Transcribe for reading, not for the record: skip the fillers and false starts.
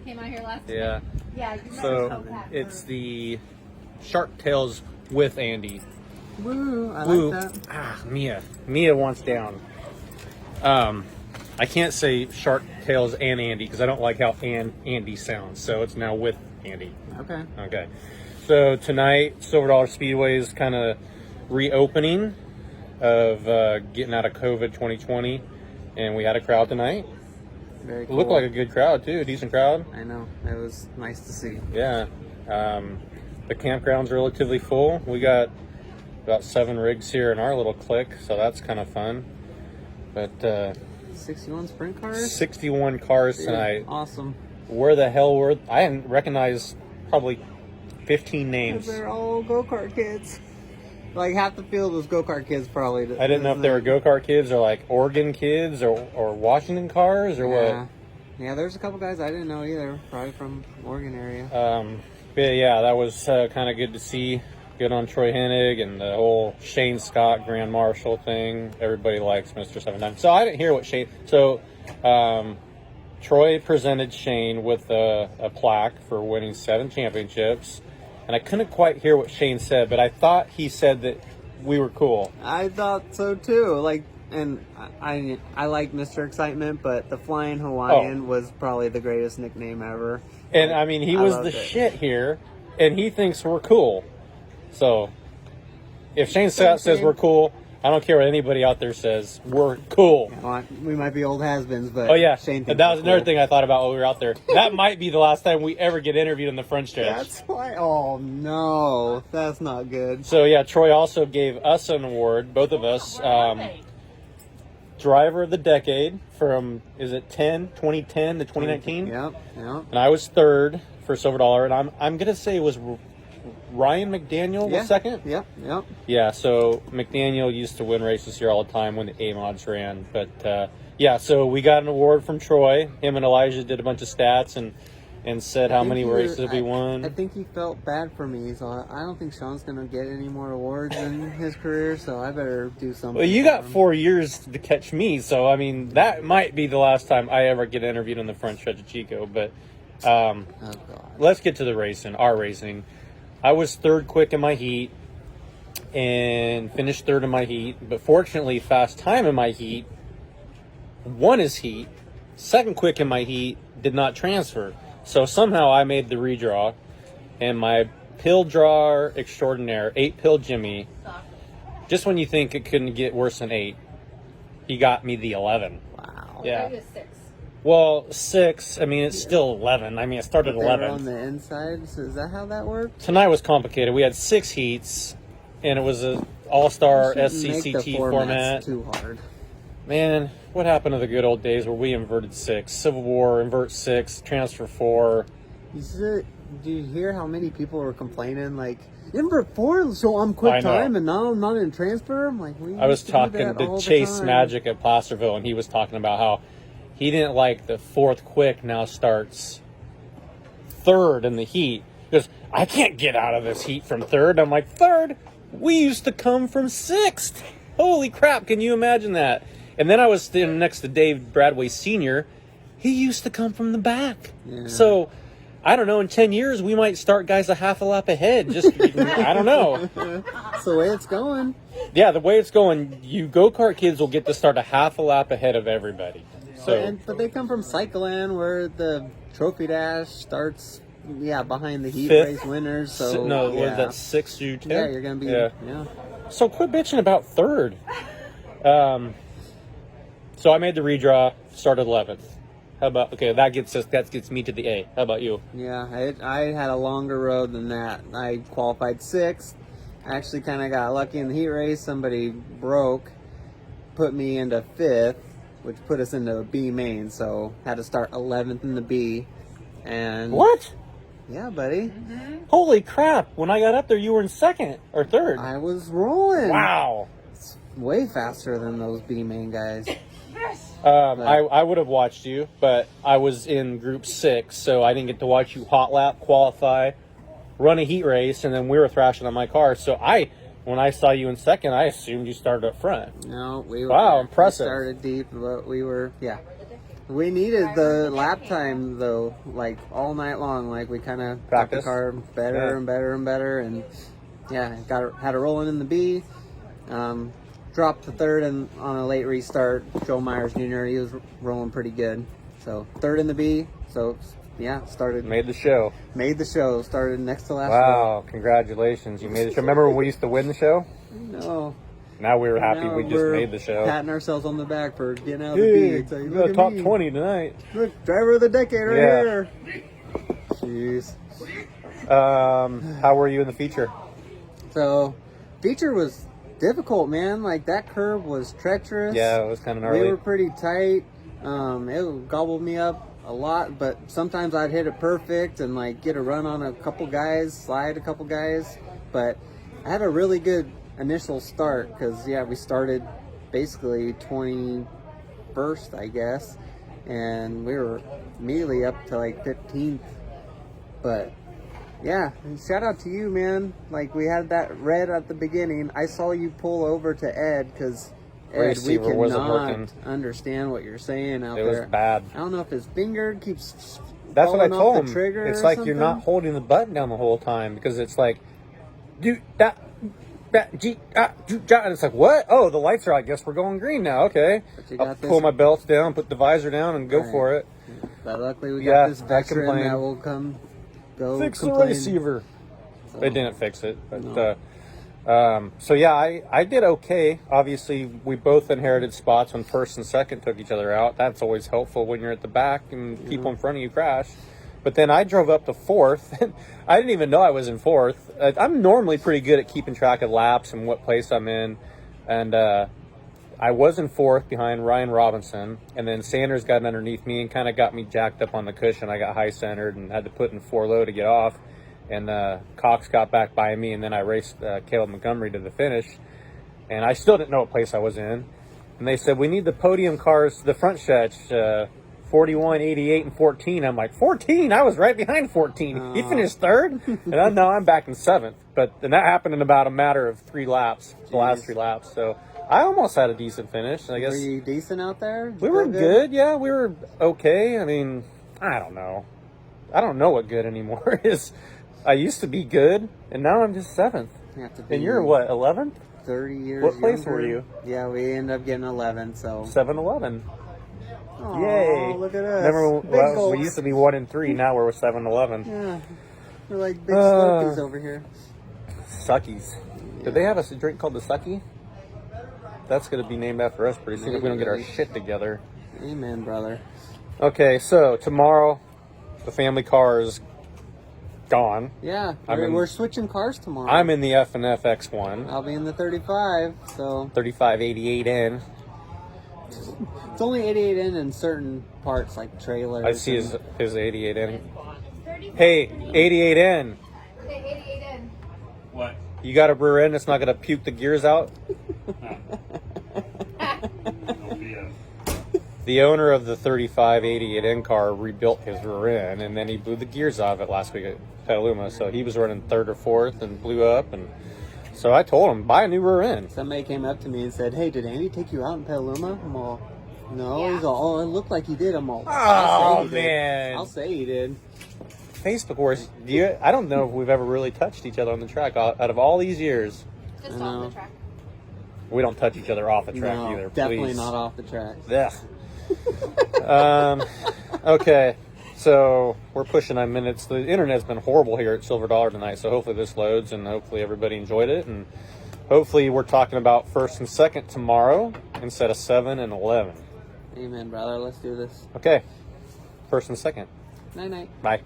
that came out here last Yeah. night. Yeah. You So it's the Shark Tales with Andy. Woo, I Woo. like that. Ah, Mia wants down. I can't say Shark Tales and Andy because I don't like how Andy sounds. So it's now with Andy. Okay. Okay. So tonight, Silver Dollar Speedway is kind of reopening of getting out of COVID 2020, and we had a crowd tonight. Very It cool. looked like a good crowd too, a decent crowd. I know. It was nice to see. Yeah. The campground's relatively full. We got about 7 rigs here in our little clique, so that's kind of fun. But 61 sprint cars? 61 cars Dude, tonight. Awesome. Where the hell were... I hadn't recognized probably 15 names. They're all go-kart kids. Like, half the field was go-kart kids, probably. I didn't know if they were go-kart kids or like Oregon kids or Washington cars or Yeah. what. Yeah, there's a couple guys I didn't know either. Probably from Oregon area. But yeah, that was kind of good to see. Good on Troy Hennig and the whole Shane Scott Grand Marshal thing. Everybody likes Mr. 79. So I didn't hear what Shane... So Troy presented Shane with a plaque for winning 7 championships. And I couldn't quite hear what Shane said, but I thought he said that we were cool. I thought so too. Like, and I like Mr. Excitement, but the Flying Hawaiian was probably the greatest nickname ever. And I mean, he was the shit here, and he thinks we're cool. So if Shane Scott says we're cool, I don't care what anybody out there says. We're cool. Well, we might be old has-beens, but Oh yeah, Shane that thinks was we're another cool. thing I thought about while we were out there. That might be the last time we ever get interviewed in the front stretch. That's why. Oh no, that's not good. So yeah, Troy also gave us an award, both of us, Driver of the Decade from, is it 2010 to 2019? Yep. And I was third for Silver Dollar, and I'm gonna say it was Ryan McDaniel was second. Yep. Yeah, so McDaniel used to win races here all the time when the A-Mods ran. But, yeah, so we got an award from Troy. Him and Elijah did a bunch of stats and said how many races we won. I think he felt bad for me, so I don't think Sean's going to get any more awards in his career, so I better do something. Well, you for got him. 4 years to catch me, so, I mean, that might be the last time I ever get interviewed on the front stretch of Chico. But Oh, God. let's get to the racing, our racing. I was third quick in my heat and finished third in my heat. But fortunately, fast time in my heat won his heat. Second quick in my heat did not transfer. So somehow I made the redraw. And my pill drawer extraordinaire, 8-pill Jimmy, just when you think it couldn't get worse than 8, he got me the 11. Wow. Yeah. It was 6. Well, 6, I mean, it's still 11. I mean, it started They were 11. on the inside, so is that how that worked? Tonight was complicated. We had 6 heats, and it was an all-star You shouldn't make the SCCT formats format. too hard. Man, what happened to the good old days where we inverted 6? Civil War, invert 6, transfer 4. Do you hear how many people were complaining? Like, invert 4, so I'm quick I know. time, and now I'm not in transfer? I'm like, we I was used to do talking that to all the Chase time. Magic at Placerville, and he was talking about how he didn't like the 4th quick now starts 3rd in the heat. He goes, I can't get out of this heat from 3rd. I'm like, 3rd? We used to come from 6th. Holy crap, can you imagine that? And then I was standing next to Dave Bradway Sr. He used to come from the back. Yeah. So, I don't know, in 10 years, we might start guys a half a lap ahead. Just, I don't know. That's the way it's going. Yeah, the way it's going, you go-kart kids will get to start a half a lap ahead of everybody. So, But they come from Cycleland, where the trophy dash starts, behind the heat 5th? race winners. So what yeah. is that, 6 through 10? Yeah, you're gonna be. Yeah. So quit bitching about 3rd. So I made the redraw, started 11th. How about, okay, that gets me to the A. How about you? Yeah, I had a longer road than that. I qualified 6th. Actually, kind of got lucky in the heat race. Somebody broke, put me into 5th, which put us into a B main. So had to start 11th in the B. And What? Yeah, buddy. Holy crap. When I got up there, you were in 2nd or 3rd. I was rolling. Wow. It's way faster than those B main guys. I would have watched you, but I was in group 6, so I didn't get to watch you hot lap, qualify, run a heat race, and then we were thrashing on my car. So when I saw you in 2nd, I assumed you started up front. No, we were. Wow, impressive. We started deep, but we were, We needed the lap time though, like all night long. Like we kind of got the Practice. car better and better and better, and yeah, had it rolling in the B. Dropped the third and on a late restart. Joe Myers Jr. He was rolling pretty good, so third in the B. So yeah, started Made the show. made the show. Started next to last. Wow, congratulations. You made the show. Remember when we used to win the show? No. Now we were happy Now we just we're made the show. Patting ourselves on the back for getting out of the Hey, B. It's like, we look got at top me. 20 tonight. Look, driver of the decade right Yeah. here. Jeez. How were you in the feature? So, feature was difficult, man. Like that curve was treacherous. Yeah, it was kind of We gnarly. were pretty tight. It gobbled me up a lot, but sometimes I'd hit it perfect and like get a run on a couple guys, slide a couple guys. But I had a really good initial start because yeah, we started basically 21st, I guess, and we were immediately up to like 15th. But yeah, shout out to you, man. Like we had that red at the beginning. I saw you pull over to Ed because Ed, we Receiver wasn't cannot working. understand what you're saying out It there. was bad. I don't know if his finger keeps. That's what I falling off told the him. trigger It's or like you're something. not holding the button down the whole time because it's like, do that, G, do, ja, and it's like, what? Oh, the lights are. I guess we're going green now. Okay, But you I'll got pull this- my belts down, put the visor down, and go Right. for it. But luckily, we Yeah, got this I veteran complain. that will come. Go Fix the complain. receiver. So, They didn't fix it, but No. so yeah, I did okay. Obviously, we both inherited spots when first and second took each other out. That's always helpful when you're at the back and people in front of you crash. But then I drove up to fourth. And I didn't even know I was in fourth. I'm normally pretty good at keeping track of laps and what place I'm in, and I was in fourth behind Ryan Robinson, and then Sanders got underneath me and kind of got me jacked up on the cushion. I got high centered and had to put in 4 low to get off. And Cox got back by me, and then I raced Caleb Montgomery to the finish. And I still didn't know what place I was in. And they said, we need the podium cars, the front stretch, 41, 88, and 14. I'm like, 14? I was right behind 14. He finished third? And no, I'm back in 7th. And that happened in about a matter of 3 laps, the last 3 laps. So I almost had a decent finish. I guess Were you decent out there? we were good. Yeah, we were okay. I mean, I don't know. I don't know what good anymore is. I used to be good, and now I'm just 7th. You have to be And you're what, 11th? 30 years. What place younger. were you? Yeah, we ended up getting 11. So 7-11. Aw, Yay! Look at us. Remember, Big well, we folks. used to be 1 and 3. Now we're 7-11. Yeah, we're like big Slurpees over here. Suckies. Did they have a drink called the Sucky? That's going to be named after us pretty soon if we don't get our shit together. Amen, brother. Okay, so tomorrow, the family car is gone. Yeah, I'm in- we're switching cars tomorrow. I'm in the F&F X1, I'll be in the 35, so 3588N. it's only 88 in certain parts like trailers. I see and- his 88N. Hey, 88N. Okay, 88 in. What? You got a rear end that's not going to puke the gears out? No BS. The owner of the 3588N car rebuilt his rear end, and then he blew the gears out of it last week at Petaluma. So he was running 3rd or 4th and blew up. And so I told him, buy a new rear end. Somebody came up to me and said, "Hey, did Andy take you out in Petaluma?" I'm all, "No." Yeah. He's all, "Oh, it looked like he did." I'm all, Oh, "I'll say he did." man. I'll say he did. Facebook wars. I don't know if we've ever really touched each other on the track out of all these years. Just I off know. the track. We don't touch each other off the track No, either. definitely please. not off the track. Ugh. Okay, so we're pushing on minutes. The internet's been horrible here at Silver Dollar tonight, so hopefully this loads and hopefully everybody enjoyed it. And hopefully we're talking about 1st and 2nd tomorrow instead of 7 and 11. Amen, brother. Let's do this. Okay, 1st and 2nd. Night night. Bye.